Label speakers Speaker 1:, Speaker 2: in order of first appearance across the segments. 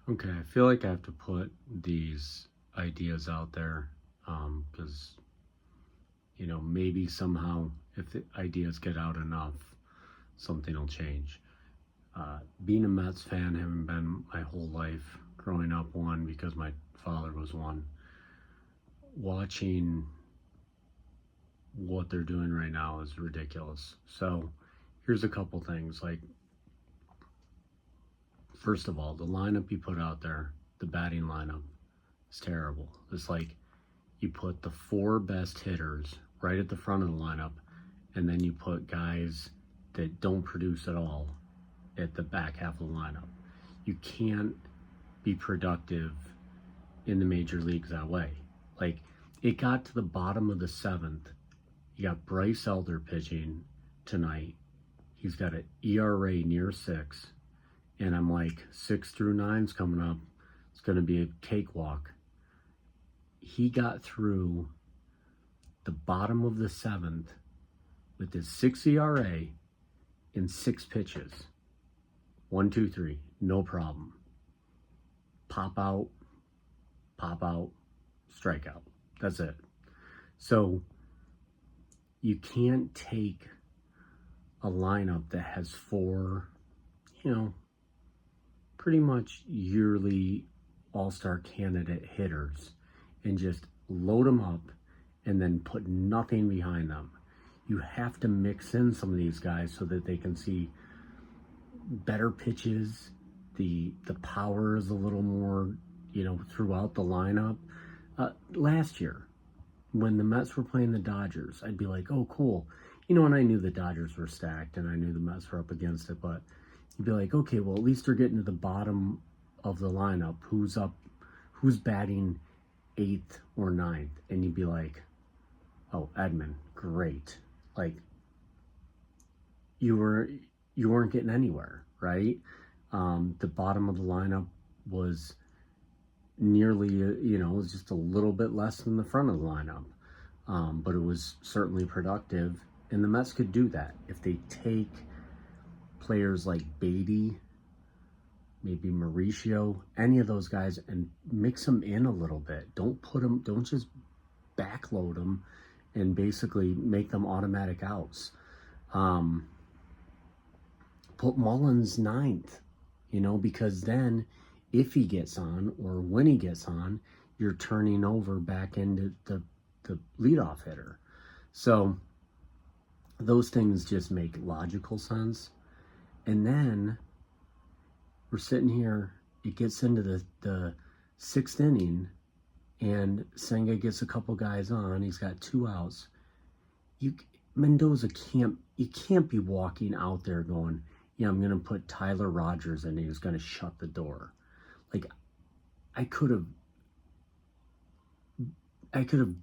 Speaker 1: Okay, I feel like I have to put these ideas out there because, maybe somehow if the ideas get out enough, something will change. Being a Mets fan, having been my whole life, growing up one because my father was one, watching what they're doing right now is ridiculous. So here's a couple things. Like, first of all, the lineup you put out there, the batting lineup, is terrible. It's like you put the four best hitters right at the front of the lineup, and then you put guys that don't produce at all at the back half of the lineup. You can't be productive in the major leagues that way. Like, it got to the bottom of the seventh. You got Bryce Elder pitching tonight. He's got an ERA near 6. And I'm like, 6 through 9's coming up. It's going to be a cakewalk. He got through the bottom of the 7th with his 6 ERA in 6 pitches. 1, 2, 3, no problem. Pop out, strikeout. That's it. So you can't take a lineup that has 4, pretty much yearly all-star candidate hitters and just load them up and then put nothing behind them. You have to mix in some of these guys so that they can see better pitches. The power is a little more, throughout the lineup. Last year, when the Mets were playing the Dodgers, I'd be like, oh, cool. And I knew the Dodgers were stacked and I knew the Mets were up against it, but you'd be like, okay, well, at least they're getting to the bottom of the lineup. Who's batting 8th or 9th? And you'd be like, oh, Edman, great. Like, you weren't getting anywhere, right? The bottom of the lineup was nearly, it was just a little bit less than the front of the lineup. But it was certainly productive. And the Mets could do that if they take players like Beatty, maybe Mauricio, any of those guys, and mix them in a little bit. Don't just backload them and basically make them automatic outs. Put Mullins 9th, because then if he gets on or when he gets on, you're turning over back into the leadoff hitter. So those things just make logical sense. And then we're sitting here, it gets into the 6th inning, and Senga gets a couple guys on. He's got 2 outs. Mendoza can't be walking out there going, yeah, I'm going to put Tyler Rogers in and he's going to shut the door. Like, I could have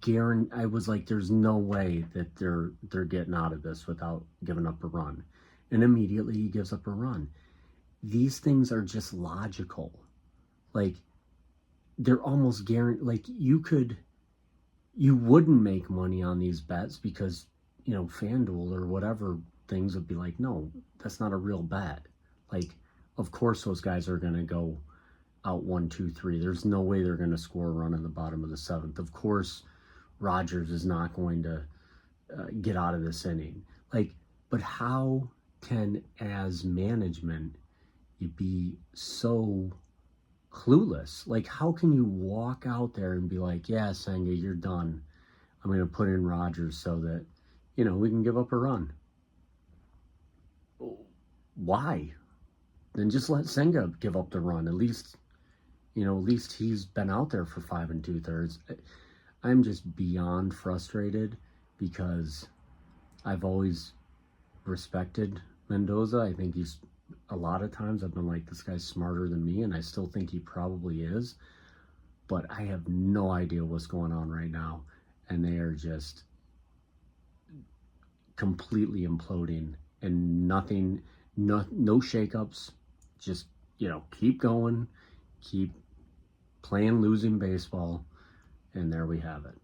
Speaker 1: guaranteed, I was like, there's no way that they're getting out of this without giving up a run. And immediately he gives up a run. These things are just logical. Like, they're almost guaranteed. Like, you wouldn't make money on these bets because, FanDuel or whatever things would be like, no, that's not a real bet. Like, of course those guys are going to go out 1, 2, 3. There's no way they're going to score a run in the bottom of the 7th. Of course, Rogers is not going to get out of this inning. Like, but how can, as management, you be so clueless? Like, how can you walk out there and be like, yeah, Senga, you're done. I'm going to put in Rogers so that, we can give up a run. Why? Then just let Senga give up the run. At least he's been out there for 5 2/3. I'm just beyond frustrated because I've always respected Mendoza. I think he's, a lot of times I've been like, this guy's smarter than me, and I still think he probably is. But I have no idea what's going on right now, and they are just completely imploding, and nothing, no shakeups. Just, keep going, keep playing losing baseball, and there we have it.